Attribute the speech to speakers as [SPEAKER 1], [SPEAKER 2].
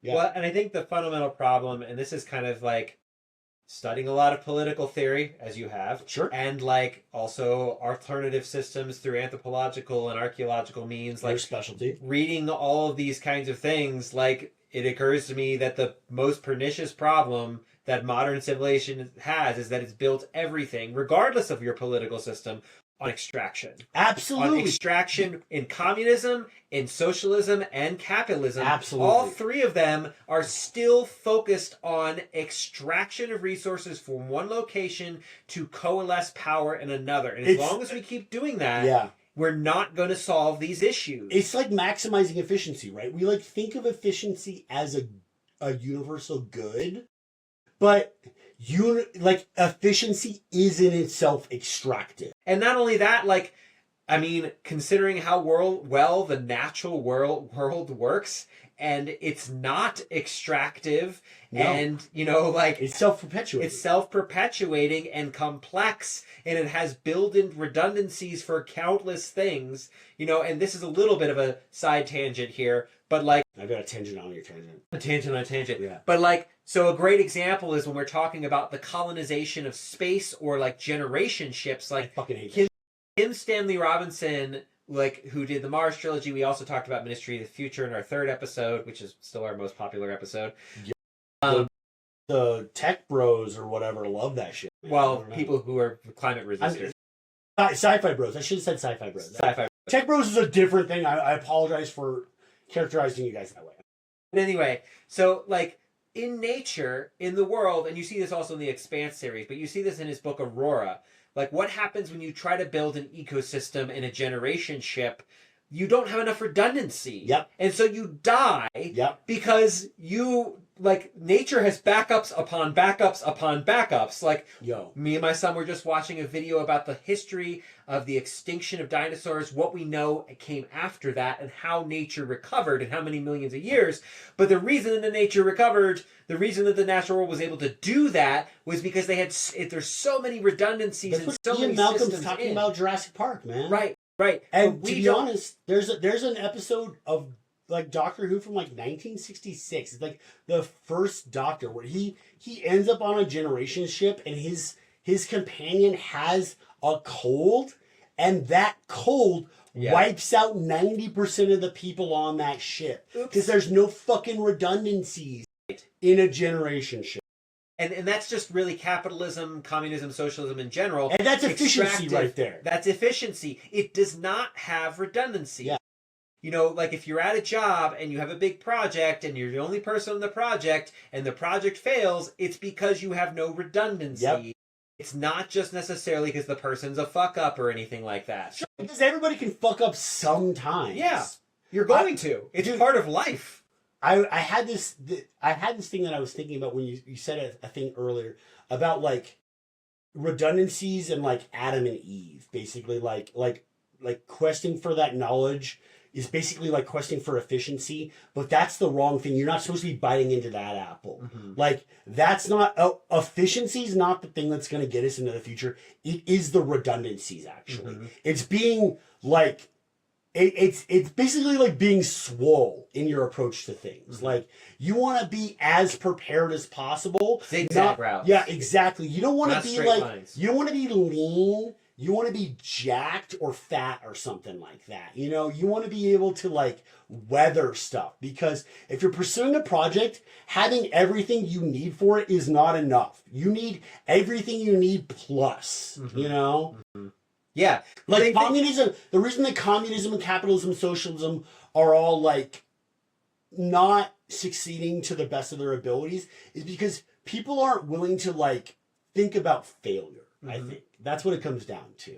[SPEAKER 1] Yeah.
[SPEAKER 2] Well, and I think the fundamental problem, and this is kind of like studying a lot of political theory, as you have,
[SPEAKER 1] Sure.
[SPEAKER 2] and like also alternative systems through anthropological and archaeological means, like
[SPEAKER 1] Your specialty.
[SPEAKER 2] reading all of these kinds of things, like it occurs to me that the most pernicious problem that modern civilization has is that it's built everything, regardless of your political system, on extraction.
[SPEAKER 1] Absolutely.
[SPEAKER 2] On extraction in communism, in socialism, and capitalism.
[SPEAKER 1] Absolutely.
[SPEAKER 2] All three of them are still focused on extraction of resources from one location to coalesce power in another. And as long as we keep doing that,
[SPEAKER 1] yeah,
[SPEAKER 2] we're not going to solve these issues.
[SPEAKER 1] It's like maximizing efficiency, right? We like think of efficiency as a universal good, but like efficiency is in itself extractive.
[SPEAKER 2] And not only that, like, I mean, considering how well the natural world works, and it's not extractive,
[SPEAKER 1] No.
[SPEAKER 2] and you know, like
[SPEAKER 1] it's self-perpetuating.
[SPEAKER 2] It's self-perpetuating and complex, and it has built-in redundancies for countless things. You know, and this is a little bit of a side tangent here, but like
[SPEAKER 1] I've got a tangent on your tangent.
[SPEAKER 2] A tangent on a tangent.
[SPEAKER 1] Yeah.
[SPEAKER 2] But like, so a great example is when we're talking about the colonization of space or like generation ships, like
[SPEAKER 1] I fucking hate
[SPEAKER 2] Kim Stanley Robinson, like who did the Mars trilogy. We also talked about Ministry of the Future in our third episode, which is still our most popular episode.
[SPEAKER 1] Yeah. The tech bros or whatever love that shit. Man.
[SPEAKER 2] Well, people who are climate resistors.
[SPEAKER 1] Sci-fi bros. I should have said sci-fi bros.
[SPEAKER 2] Sci-fi.
[SPEAKER 1] Tech bros is a different thing. I apologize for characterizing you guys that way.
[SPEAKER 2] But anyway, so like in nature, in the world, and you see this also in the Expanse series, but you see this in his book Aurora. Like what happens when you try to build an ecosystem in a generation ship? You don't have enough redundancy.
[SPEAKER 1] Yep.
[SPEAKER 2] And so you die.
[SPEAKER 1] Yep.
[SPEAKER 2] Because like nature has backups upon backups upon backups. Like me and my son were just watching a video about the history of the extinction of dinosaurs, what we know came after that, and how nature recovered and how many millions of years. But the reason that nature recovered, the reason that the natural world was able to do that was because they had there's so many redundancies.
[SPEAKER 1] That's
[SPEAKER 2] and
[SPEAKER 1] what
[SPEAKER 2] so
[SPEAKER 1] Ian
[SPEAKER 2] many
[SPEAKER 1] Malcolm's
[SPEAKER 2] systems
[SPEAKER 1] talking about Jurassic Park, man.
[SPEAKER 2] Right. Right.
[SPEAKER 1] And to be honest, there's an episode of like Doctor Who from like 1966. It's like the first Doctor where he ends up on a generation ship and his companion has a cold, and that cold wipes out 90% of the people on that ship because there's no fucking redundancies in a generation ship.
[SPEAKER 2] And that's just really capitalism, communism, socialism in general.
[SPEAKER 1] And that's efficiency right there.
[SPEAKER 2] That's efficiency. It does not have redundancy.
[SPEAKER 1] Yeah.
[SPEAKER 2] You know, like if you're at a job and you have a big project and you're the only person on the project and the project fails, it's because you have no redundancy.
[SPEAKER 1] Yep.
[SPEAKER 2] It's not just necessarily because the person's a fuck up or anything like that.
[SPEAKER 1] Sure, because everybody can fuck up sometimes.
[SPEAKER 2] Yeah. You're going to. It's part of life.
[SPEAKER 1] I had this thing that I was thinking about when you said a thing earlier about like redundancies and like Adam and Eve, basically like questing for that knowledge is basically like questing for efficiency, but that's the wrong thing. You're not supposed to be biting into that apple. Mm-hmm. Like that's not efficiency is not the thing that's going to get us into the future. It is the redundancies actually. Mm-hmm. It's being like it's basically like being swole in your approach to things. Mm-hmm. Like you want to be as prepared as possible.
[SPEAKER 2] Zigzag routes.
[SPEAKER 1] Yeah, exactly. You don't want to be like
[SPEAKER 2] lines.
[SPEAKER 1] You don't want to be lean. You want to be jacked or fat or something like that. You know, you want to be able to like weather stuff, because if you're pursuing a project, having everything you need for it is not enough. You need everything you need plus, mm-hmm. you know?
[SPEAKER 2] Mm-hmm. Yeah.
[SPEAKER 1] Like communism, the reason that communism and capitalism and socialism are all like not succeeding to the best of their abilities is because people aren't willing to like think about failure. Mm-hmm. I think that's what it comes down to.